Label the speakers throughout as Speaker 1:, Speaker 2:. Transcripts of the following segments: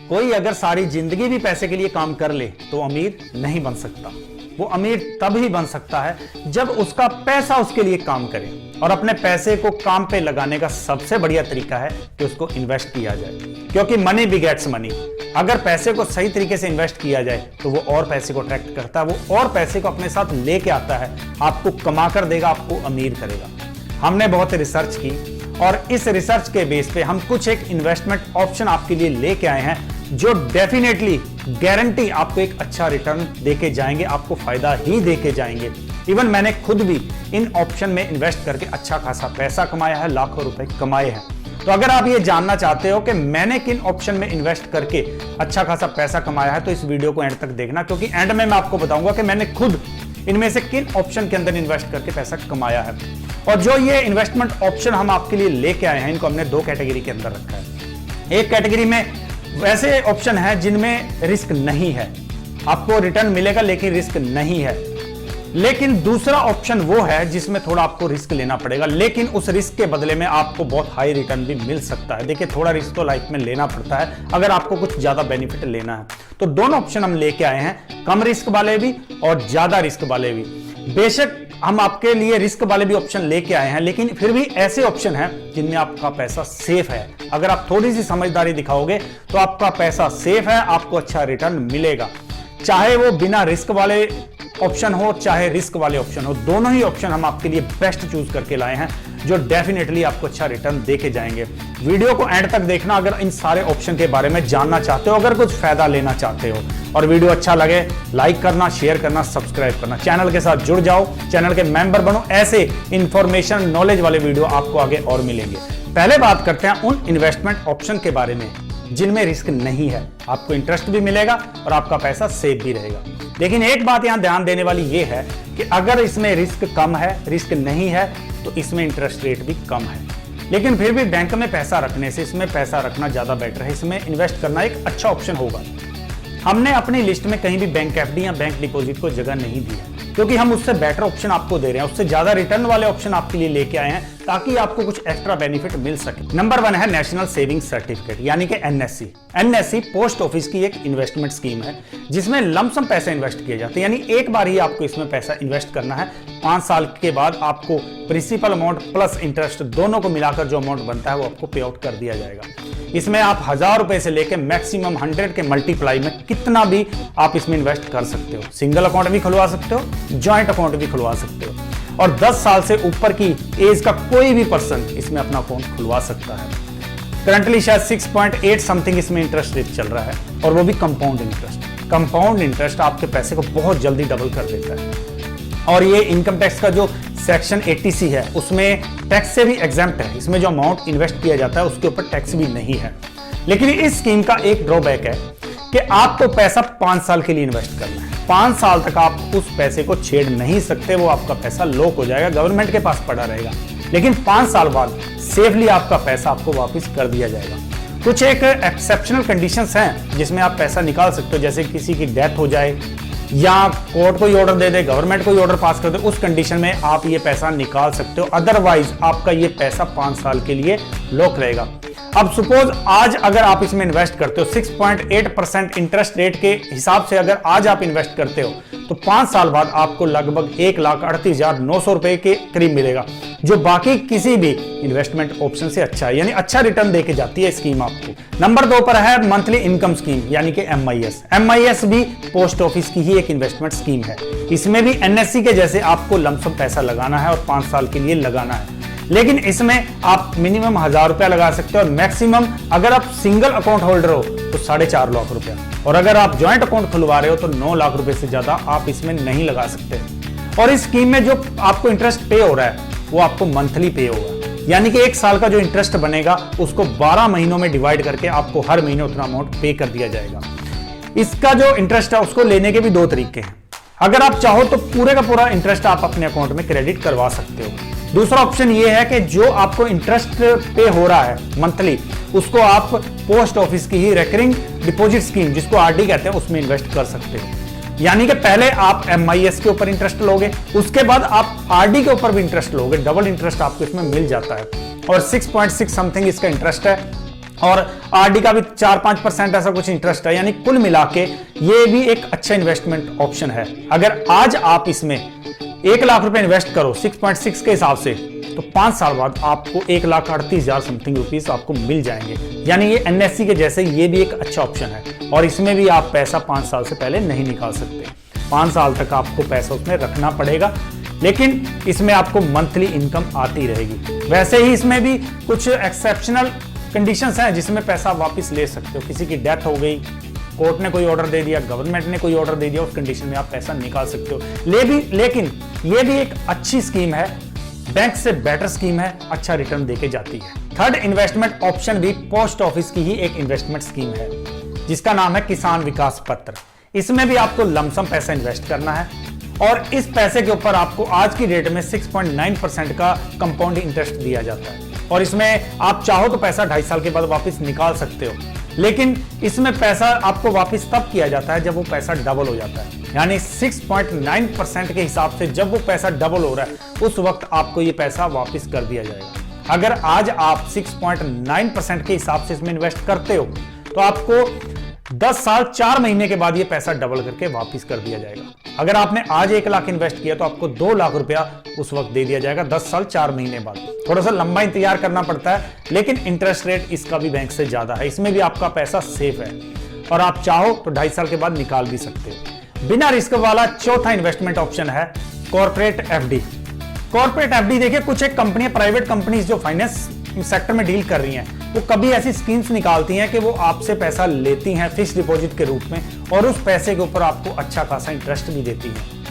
Speaker 1: कोई अगर सारी जिंदगी भी पैसे के लिए काम कर ले तो अमीर नहीं बन सकता। वो अमीर तब ही बन सकता है जब उसका पैसा उसके लिए काम करे। और अपने पैसे को काम पे लगाने का सबसे बढ़िया तरीका है कि उसको इन्वेस्ट किया जाए, क्योंकि मनी बिगेट्स मनी। अगर पैसे को सही तरीके से इन्वेस्ट किया जाए तो वो और पैसे को अट्रैक्ट करता है, वो और पैसे को अपने साथ लेके आता है, आपको कमा कर देगा, आपको अमीर करेगा। हमने बहुत रिसर्च की और इस रिसर्च के बेस पे हम कुछ एक इन्वेस्टमेंट ऑप्शन आपके लिए लेके आए हैं जो डेफिनेटली गारंटी आपको एक अच्छा रिटर्न देके जाएंगे, आपको फायदा ही देके जाएंगे। इवन मैंने खुद भी इन ऑप्शन में इन्वेस्ट करके अच्छा खासा पैसा कमाया है, लाखों रुपए कमाए हैं। तो अगर आप ये जानना चाहते हो कि मैंने किन ऑप्शन में इन्वेस्ट करके अच्छा खासा पैसा कमाया है तो इस वीडियो को एंड तक देखना, क्योंकि एंड में मैं आपको बताऊंगा कि मैंने खुद इनमें से किन ऑप्शन के अंदर इन्वेस्ट करके पैसा कमाया है। और जो ये इन्वेस्टमेंट ऑप्शन हम आपके लिए लेके आए हैं, इनको हमने दो कैटेगरी के अंदर रखा है। एक कैटेगरी में वैसे ऑप्शन है जिनमें रिस्क नहीं है, आपको रिटर्न मिलेगा लेकिन रिस्क नहीं है। लेकिन दूसरा ऑप्शन वो है जिसमें थोड़ा आपको रिस्क लेना पड़ेगा, लेकिन उस रिस्क के बदले में आपको बहुत हाई रिटर्न भी मिल सकता है। देखिए, थोड़ा रिस्क तो लाइफ में लेना पड़ता है अगर आपको कुछ ज्यादा बेनिफिट लेना है। तो दोनों ऑप्शन हम लेके आए हैं, कम रिस्क वाले भी और ज्यादा रिस्क वाले भी। बेशक हम आपके लिए रिस्क वाले भी ऑप्शन लेके आए हैं, लेकिन फिर भी ऐसे ऑप्शन हैं जिनमें आपका पैसा सेफ है। अगर आप थोड़ी सी समझदारी दिखाओगे तो आपका पैसा सेफ है, आपको अच्छा रिटर्न मिलेगा। चाहे वो बिना रिस्क वाले ऑप्शन हो चाहे रिस्क वाले ऑप्शन हो, दोनों ही ऑप्शन हम आपके लिए बेस्ट चूज करके लाए हैं जो डेफिनेटली आपको अच्छा रिटर्न देके जाएंगे। वीडियो को एंड तक देखना अगर इन सारे ऑप्शन के बारे में जानना चाहते हो, अगर कुछ फायदा लेना चाहते हो। और वीडियो अच्छा लगे लाइक करना, शेयर करना, सब्सक्राइब करना, चैनल के साथ जुड़ जाओ, चैनल के मेंबर बनो। ऐसे इंफॉर्मेशन नॉलेज वाले वीडियो आपको आगे और मिलेंगे। पहले बात करते हैं उन इन्वेस्टमेंट ऑप्शन के बारे में जिनमें रिस्क नहीं है, आपको इंटरेस्ट भी मिलेगा और आपका पैसा सेफ भी रहेगा। लेकिन एक बात यहां ध्यान देने वाली यह है कि अगर इसमें रिस्क कम है, रिस्क नहीं है, तो इसमें इंटरेस्ट रेट भी कम है। लेकिन फिर भी बैंक में पैसा रखने से इसमें पैसा रखना ज्यादा बेटर है, इसमें इन्वेस्ट करना एक अच्छा ऑप्शन होगा। हमने अपनी लिस्ट में कहीं भी बैंक एफडी या बैंक डिपॉजिट को जगह नहीं दी है, क्योंकि हम उससे बेटर ऑप्शन आपको दे रहे हैं, उससे ज्यादा रिटर्न वाले ऑप्शन आपके लिए लेके आए हैं ताकि आपको कुछ एक्स्ट्रा बेनिफिट मिल सके। नंबर 1 है नेशनल सेविंग सर्टिफिकेट यानी कि एनएससी। एनएससी पोस्ट ऑफिस की एक इन्वेस्टमेंट स्कीम है जिसमें लमसम पैसे इन्वेस्ट किए जाते हैं, यानी एक बार ही आपको इसमें पैसा इन्वेस्ट करना है। 5 साल के बाद आपको प्रिंसिपल अमाउंट प्लस इंटरेस्ट दोनों को मिलाकर जो अमाउंट बनता है वो आपको पे आउट कर दिया जाएगा। इसमें आप 1000 रुपए से लेकर मैक्सिमम 100 के मल्टीप्लाई में कितना भी आप इसमें इन्वेस्ट कर सकते हो। सिंगल अकाउंट भी खुलवा सकते हो, ज्वाइंट अकाउंट भी खुलवा सकते हो, और 10 साल से ऊपर की एज का कोई भी पर्सन इसमें अपना अकाउंट खुलवा सकता है। करंटली शायद 6.8 समथिंग इसमें इंटरेस्ट रेट चल रहा है, और वो भी कंपाउंड इंटरेस्ट। कंपाउंड इंटरेस्ट आपके पैसे को बहुत जल्दी डबल कर देता है। और ये इनकम टैक्स का जो सेक्शन 80C है उसमें टैक्स से भी एग्जम्प्ट है। इसमें जो अमाउंट इन्वेस्ट किया जाता है उसके ऊपर टैक्स भी नहीं है। लेकिन इस स्कीम का एक ड्रॉबैक है कि आपको पैसा 5 साल के लिए इन्वेस्ट करना है। 5 साल तक आप उस पैसे को छेड़ नहीं सकते, वो आपका पैसा लॉक हो जाएगा, गवर्नमेंट के पास पड़ा रहेगा। लेकिन 5 साल बाद सेफली आपका पैसा आपको वापस कर दिया जाएगा। कुछ एक एक्सेप्शनल कंडीशंस हैं जिसमें आप पैसा निकाल सकते हो, जैसे किसी की डेथ हो जाए या कोर्ट कोई ऑर्डर दे दे, गवर्नमेंट कोई ऑर्डर पास कर दे, उस कंडीशन में आप ये पैसा निकाल सकते हो। अदरवाइज आपका ये पैसा 5 साल के लिए लॉक रहेगा। अब सपोज आज अगर आप इसमें इन्वेस्ट करते हो 6.8% इंटरेस्ट रेट के हिसाब से अगर आज आप इन्वेस्ट करते हो तो 5 साल बाद आपको लगभग 1,38,900 रुपए के करीब मिलेगा, जो बाकी किसी भी इन्वेस्टमेंट ऑप्शन से अच्छा है, यानी अच्छा रिटर्न देके जाती है स्कीम आपको। नंबर 2 पर है मंथली इनकम स्कीम यानी कि MIS। MIS भी पोस्ट ऑफिस की ही एक इन्वेस्टमेंट स्कीम है। इसमें भी NSC के जैसे आपको लमसम पैसा लगाना है और 5 साल के लिए लगाना है। लेकिन इसमें आप मिनिमम 1000 रुपया लगा सकते हो और मैक्सिमम अगर आप सिंगल अकाउंट होल्डर हो तो 4.5 लाख रुपया, और अगर आप ज्वाइंट अकाउंट खुलवा रहे हो तो 9 लाख रुपए से ज्यादा आप इसमें नहीं लगा सकते। और इस स्कीम में जो आपको इंटरेस्ट पे हो रहा है वो आपको मंथली पे होगा, यानी कि 1 साल का जो इंटरेस्ट बनेगा उसको 12 महीनों में डिवाइड करके आपको हर महीने उतना अमाउंट पे कर दिया जाएगा। इसका जो इंटरेस्ट है उसको लेने के भी 2 तरीके हैं। अगर आप चाहो तो पूरे का पूरा इंटरेस्ट आप अपने अकाउंट में क्रेडिट करवा सकते हो। दूसरा ऑप्शन यह है कि जो आपको इंटरेस्ट पे हो रहा है मंथली, उसको आप पोस्ट ऑफिस की ही रिकरिंग डिपॉजिट स्कीम जिसको RD कहते हैं उसमें इन्वेस्ट कर सकते हो। यानी कि पहले आप MIS के ऊपर इंटरेस्ट लोगे, उसके बाद आप RD के ऊपर भी इंटरेस्ट लोगे, डबल इंटरेस्ट आपको इसमें मिल जाता है। और 6.6 समथिंग इसका इंटरेस्ट है। और आरडी का भी 4-5% ऐसा कुछ इंटरेस्ट है, यानी कुल मिला के ये भी एक अच्छा इन्वेस्टमेंट ऑप्शन है। अगर आज आप इसमें 1 लाख रुपए इन्वेस्ट करो 6.6 के हिसाब से, तो 5 साल बाद आपको 1,38,000 समथिंग रुपीस आपको मिल जाएंगे। यानी ये एनएससी के जैसे ये भी एक अच्छा ऑप्शन है, और इसमें भी आप पैसा 5 साल से पहले नहीं निकाल सकते। 5 साल तक आपको पैसा उसमें रखना पड़ेगा, लेकिन इसमें आपको मंथली इनकम आती रहेगी। वैसे ही इसमें भी कुछ एक्सेप्शनल कंडीशंस हैं जिसमें पैसा वापस ले सकते हो। किसी की डेथ हो गई, कोर्ट ने कोई ऑर्डर दे दिया, गवर्नमेंट ने कोई ऑर्डर दे दिया, उस कंडीशन में आप पैसा निकाल सकते हो। लेकिन ये भी एक अच्छी स्कीम है, बैंक से बेटर स्कीम है, अच्छा रिटर्न देके जाती है। थर्ड इन्वेस्टमेंट ऑप्शन भी पोस्ट ऑफिस की ही एक इन्वेस्टमेंट स्कीम है, जिसका नाम है किसान विकास पत्र। इसमें भी आपको लमसम पैसा इन्वेस्ट करना है, और इस पैसे के ऊपर आपको आज की डेट में 6.9% का कंपाउंड इंटरेस्ट दिया जाता है। और इसमें आप चाहो तो पैसा 2.5 साल के बाद वापस निकाल सकते हो, लेकिन इसमें पैसा आपको वापस तब किया जाता है जब वो पैसा डबल हो जाता है। यानी 6.9% के हिसाब से जब वो पैसा डबल हो रहा है, उस वक्त आपको ये पैसा वापस कर दिया जाएगा। अगर आज आप 6.9% के हिसाब से इसमें इन्वेस्ट करते हो, तो आपको 10 साल 4 महीने के बाद ये पैसा डबल करके वापस कर दिया जाएगा। अगर आपने आज 1 लाख इन्वेस्ट किया तो आपको 2 लाख रुपया उस वक्त दे दिया जाएगा 10 साल 4 महीने बाद। थोड़ा सा लंबा इंतजार करना पड़ता है, लेकिन इंटरेस्ट रेट इसका भी बैंक से ज्यादा है। इसमें भी आपका पैसा सेफ है, और आप चाहो तो 2.5 साल के बाद निकाल भी सकते हो। बिना रिस्क वाला चौथा इन्वेस्टमेंट ऑप्शन है कॉर्पोरेट एफडी। कॉर्पोरेट एफडी देखिए, कुछ एक कंपनियां, प्राइवेट कंपनीज जो फाइनेंस सेक्टर में डील कर रही हैं, वो कभी ऐसी स्कीम्स निकालती हैं कि वो आपसे पैसा लेती हैं फिक्स डिपॉजिट के रूप में, और उस पैसे के ऊपर आपको अच्छा खासा इंटरेस्ट भी देती है।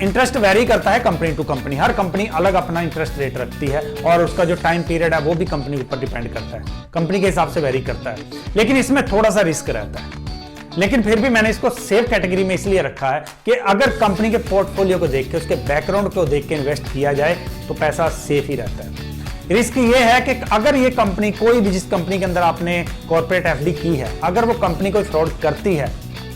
Speaker 1: इंटरेस्ट वेरी करता है कंपनी टू कंपनी, हर कंपनी अलग अपना इंटरेस्ट रेट रखती है, और उसका जो टाइम पीरियड है वो भी कंपनी के ऊपर डिपेंड करता है, कंपनी के हिसाब से वेरी करता है। लेकिन इसमें थोड़ा सा रिस्क रहता है, लेकिन फिर भी मैंने इसको सेफ कैटेगरी में इसलिए रखा है कि अगर कंपनी के पोर्टफोलियो को देख के, उसके बैकग्राउंड को देख के इन्वेस्ट किया जाए तो पैसा सेफ ही रहता है। रिस्क ये है कि अगर ये कंपनी, कोई भी जिस कंपनी के अंदर आपने कॉर्पोरेट एफडी की है, अगर वो कंपनी कोई फ्रॉड करती है,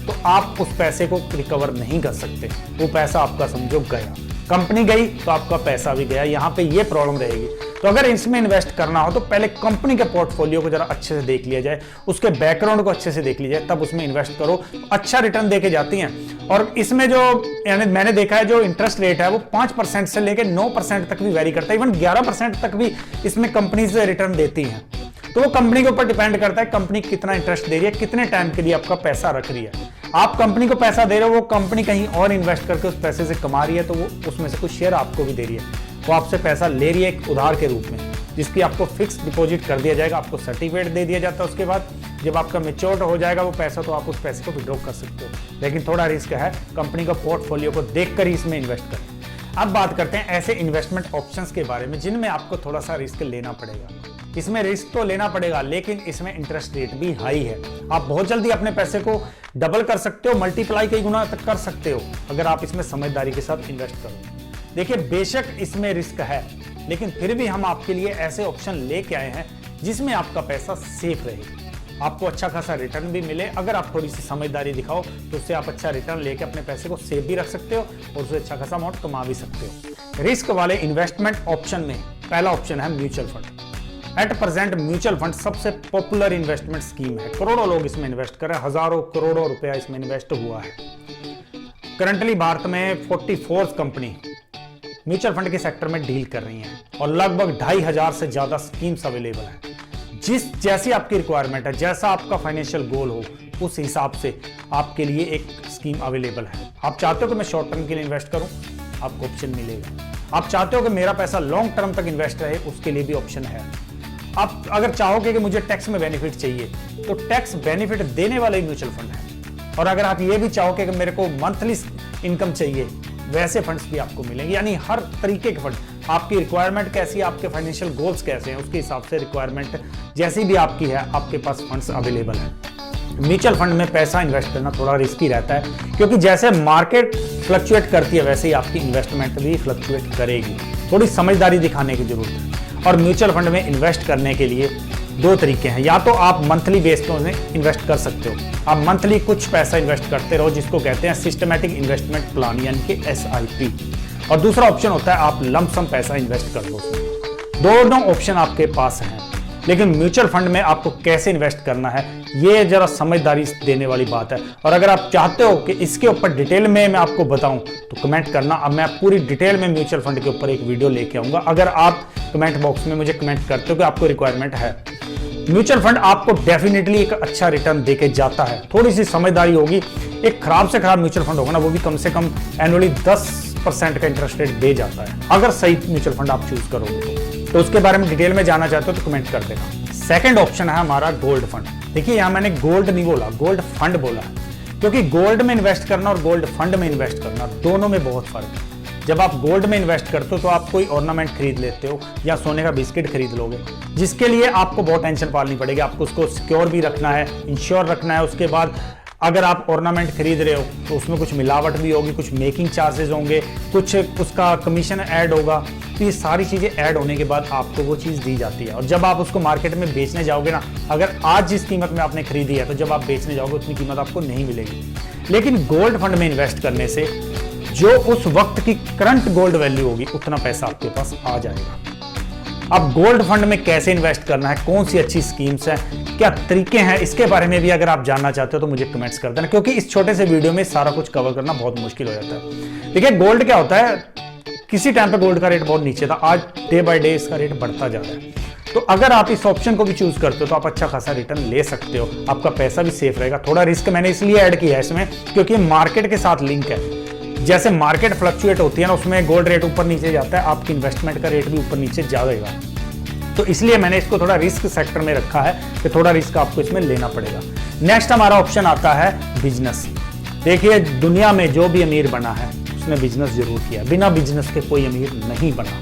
Speaker 1: तो आप उस पैसे को रिकवर नहीं कर सकते। वो पैसा आपका समझो गया, कंपनी गई तो आपका पैसा भी गया। यहाँ पे ये प्रॉब्लम रहेगी। तो अगर इसमें इन्वेस्ट करना हो तो पहले कंपनी के पोर्टफोलियो को जरा अच्छे से देख लिया जाए, उसके बैकग्राउंड को अच्छे से देख लिया जाए, तब उसमें इन्वेस्ट करो। अच्छा रिटर्न देके जाती हैं, और इसमें जो यानी मैंने देखा है जो इंटरेस्ट रेट है वो 5% से लेकर 9% तक भी वेरी करता है, इवन 11% तक भी इसमें कंपनीज रिटर्न देती हैं। तो वो कंपनी के ऊपर डिपेंड करता है कंपनी कितना इंटरेस्ट दे रही है, कितने टाइम के लिए आपका पैसा रख रही है। आप कंपनी को पैसा दे रहे हो, वो कंपनी कहीं और इन्वेस्ट करके उस पैसे से कमा रही है, तो वो उसमें से कुछ शेयर आपको भी दे रही है। वो आपसे पैसा ले रही है एक उधार के रूप में, जिसकी आपको फिक्स डिपॉजिट कर दिया जाएगा, आपको सर्टिफिकेट दे दिया जाता है। उसके बाद जब आपका मैच्योर हो जाएगा वो पैसा, तो आप उस पैसे को विड्रॉ कर सकते हो। लेकिन थोड़ा रिस्क है, कंपनी का पोर्टफोलियो को देखकर ही इसमें इन्वेस्ट करें। अब बात करते हैं ऐसे इन्वेस्टमेंट ऑप्शंस के बारे में जिनमें आपको थोड़ा सा रिस्क लेना पड़ेगा। इसमें रिस्क तो लेना पड़ेगा, लेकिन इसमें इंटरेस्ट रेट भी हाई है। आप बहुत जल्दी अपने पैसे को डबल कर सकते हो, मल्टीप्लाई कई गुना तक कर सकते हो, अगर आप इसमें समझदारी के साथ इन्वेस्ट करो। देखिए, बेशक इसमें रिस्क है, लेकिन फिर भी हम आपके लिए ऐसे ऑप्शन लेके आए हैं जिसमें आपका पैसा सेफ रहे, आपको अच्छा खासा रिटर्न भी मिले। अगर आप थोड़ी सी समझदारी दिखाओ तो उससे आप अच्छा रिटर्न लेके अपने पैसे को सेव भी रख सकते हो, और उससे अच्छा खासा अमाउंट कमा भी सकते हो। रिस्क वाले इन्वेस्टमेंट ऑप्शन में पहला ऑप्शन है mutual fund. At present mutual fund सबसे पॉपुलर इन्वेस्टमेंट स्कीम है, करोड़ों लोग इसमें इन्वेस्ट कर रहे हैं, हजारों करोड़ों रुपया इसमें इन्वेस्ट हुआ है। करंटली भारत में 44 कंपनी म्यूचुअल फंड के सेक्टर में डील कर रही हैं, और लगभग 2,500 से ज्यादा स्कीम्स अवेलेबल हैं। जैसी आपकी रिक्वायरमेंट है, जैसा आपका फाइनेंशियल गोल हो, उस हिसाब से आपके लिए एक स्कीम अवेलेबल है। आप चाहते हो कि मैं शॉर्ट टर्म के लिए इन्वेस्ट करूं, आपको ऑप्शन मिलेगा। आप चाहते हो कि मेरा पैसा लॉन्ग टर्म तक इन्वेस्ट रहे, उसके लिए भी ऑप्शन है। आप अगर चाहोगे कि मुझे टैक्स में बेनिफिट चाहिए, तो टैक्स बेनिफिट देने वाले म्यूचुअल फंड है। और अगर आप ये भी चाहोगे कि मेरे को मंथली इनकम चाहिए, वैसे फंड्स भी आपको मिलेंगे। यानी हर तरीके के फंड, आपकी रिक्वायरमेंट कैसी है, आपके फाइनेंशियल गोल्स कैसे हैं, उसके हिसाब से रिक्वायरमेंट जैसी भी आपकी है, आपके पास फंड्स अवेलेबल है। म्यूचुअल फंड में पैसा इन्वेस्ट करना थोड़ा रिस्की रहता है, क्योंकि जैसे मार्केट फ्लक्चुएट करती है वैसे ही आपकी इन्वेस्टमेंट भी फ्लक्चुएट करेगी। थोड़ी समझदारी दिखाने की जरूरत है। और म्यूचुअल फंड में इन्वेस्ट करने के लिए 2 तरीके हैं। या तो आप मंथली बेस पे इन्वेस्ट कर सकते हो, आप मंथली कुछ पैसा इन्वेस्ट करते रहो, जिसको कहते हैं सिस्टमैटिक इन्वेस्टमेंट प्लान यानी कि SIP। और दूसरा ऑप्शन होता है आप लंप सम पैसा इन्वेस्ट कर दो। दोनों ऑप्शन आपके पास हैं। लेकिन म्यूचुअल फंड में आपको कैसे इन्वेस्ट करना है ये जरा समझदारी देने वाली बात है। और अगर आप चाहते हो कि इसके ऊपर डिटेल में मैं आपको बताऊं तो कमेंट करना। अब मैं पूरी डिटेल में म्यूचुअल फंड के ऊपर एक वीडियो लेके आऊंगा, अगर आप कमेंट बॉक्स में मुझे कमेंट करते हो कि आपको रिक्वायरमेंट है। म्यूचुअल फंड आपको डेफिनेटली एक अच्छा रिटर्न देके जाता है, थोड़ी सी समझदारी होगी। एक खराब से खराब म्यूचुअल फंड होगा ना, वो भी कम से कम एनुअली 10% का इंटरेस्ट रेट दे जाता है, अगर सही म्यूचुअल फंड आप चूज करोगे तो उसके बारे में डिटेल में जानना चाहते हो तो कमेंट कर देना। सेकंड ऑप्शन है हमारा गोल्ड फंड। देखिए यहां मैंने गोल्ड नहीं बोला, गोल्ड फंड बोला है, क्योंकि गोल्ड में इन्वेस्ट करना और गोल्ड फंड में इन्वेस्ट करना दोनों में बहुत फर्क है। जब आप गोल्ड में इन्वेस्ट करते हो तो आप कोई ऑर्नामेंट खरीद लेते हो या सोने का बिस्किट खरीद लोगे, जिसके लिए आपको बहुत टेंशन पालनी पड़ेगी। आपको उसको सिक्योर भी रखना है, इंश्योर रखना है। उसके बाद अगर आप ऑर्नामेंट खरीद रहे हो तो उसमें कुछ मिलावट भी होगी, कुछ मेकिंग चार्जेस होंगे, कुछ उसका कमीशन ऐड होगा। तो ये सारी चीज़ें ऐड होने के बाद आपको वो चीज़ दी जाती है। और जब आप उसको मार्केट में बेचने जाओगे ना, अगर आज जिस कीमत में आपने खरीदी है तो जब आप बेचने जाओगे उतनी कीमत आपको नहीं मिलेगी। लेकिन गोल्ड फंड में इन्वेस्ट करने से जो उस वक्त की करंट गोल्ड वैल्यू होगी उतना पैसा आपके पास आ जाएगा। अब गोल्ड फंड में कैसे इन्वेस्ट करना है, कौन सी अच्छी स्कीम्स हैं, क्या तरीके हैं, इसके बारे में भी अगर आप जानना चाहते हो तो मुझे कमेंट्स कर देना, क्योंकि इस छोटे से वीडियो में सारा कुछ कवर करना बहुत मुश्किल हो जाता है। देखिए गोल्ड क्या होता है, किसी टाइम पे गोल्ड का रेट बहुत नीचे था, आज डे बाय डे इसका रेट बढ़ता जा रहा है। तो अगर आप इस ऑप्शन को भी चूज करते हो तो आप अच्छा खासा रिटर्न ले सकते हो, आपका पैसा भी सेफ रहेगा। थोड़ा रिस्क मैंने इसलिए ऐड किया है इसमें क्योंकि मार्केट के साथ लिंक है। जैसे मार्केट फ्लक्चुएट होती है ना, उसमें गोल्ड रेट ऊपर नीचे जाता है, आपकी इन्वेस्टमेंट का रेट भी ऊपर नीचे जाएगा। तो इसलिए मैंने इसको थोड़ा रिस्क सेक्टर में रखा है कि थोड़ा रिस्क आपको इसमें लेना पड़ेगा। नेक्स्ट हमारा ऑप्शन आता है बिजनेस। देखिए दुनिया में जो भी अमीर बना है उसने बिजनेस जरूर किया, बिना बिजनेस के कोई अमीर नहीं बना।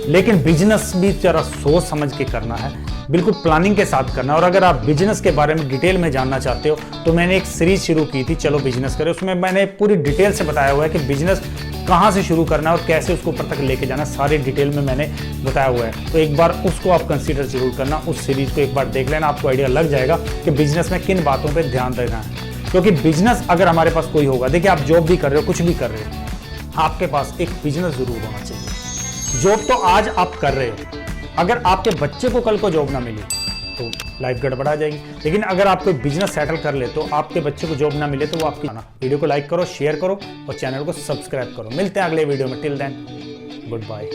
Speaker 1: लेकिन बिजनेस भी जरा सोच समझ के करना है, बिल्कुल प्लानिंग के साथ करना। और अगर आप बिजनेस के बारे में डिटेल में जानना चाहते हो तो मैंने एक सीरीज शुरू की थी, चलो बिजनेस करें। उसमें मैंने पूरी डिटेल से बताया हुआ है कि बिजनेस कहाँ से शुरू करना है और कैसे उसको ऊपर तक लेके जाना, सारी डिटेल में मैंने बताया हुआ है। तो एक बार उसको आप कंसीडर जरूर करना, उस सीरीज को एक बार देख लेना, आपको आइडिया लग जाएगा कि बिजनेस में किन बातों पर ध्यान देना है। क्योंकि बिजनेस अगर हमारे पास कोई होगा, देखिए आप जॉब भी कर रहे हो, कुछ भी कर रहे हो, आपके पास एक बिजनेस जरूर होना चाहिए। जॉब तो आज आप कर रहे हो, अगर आपके बच्चे को कल को जॉब ना मिली तो लाइफ गड़बड़ा जाएगी। लेकिन अगर आप कोई बिजनेस सेटल कर ले तो आपके बच्चे को जॉब ना मिले तो वो आपकी वीडियो को लाइक करो, शेयर करो और चैनल को सब्सक्राइब करो। मिलते हैं अगले वीडियो में, टिल देन गुड बाय।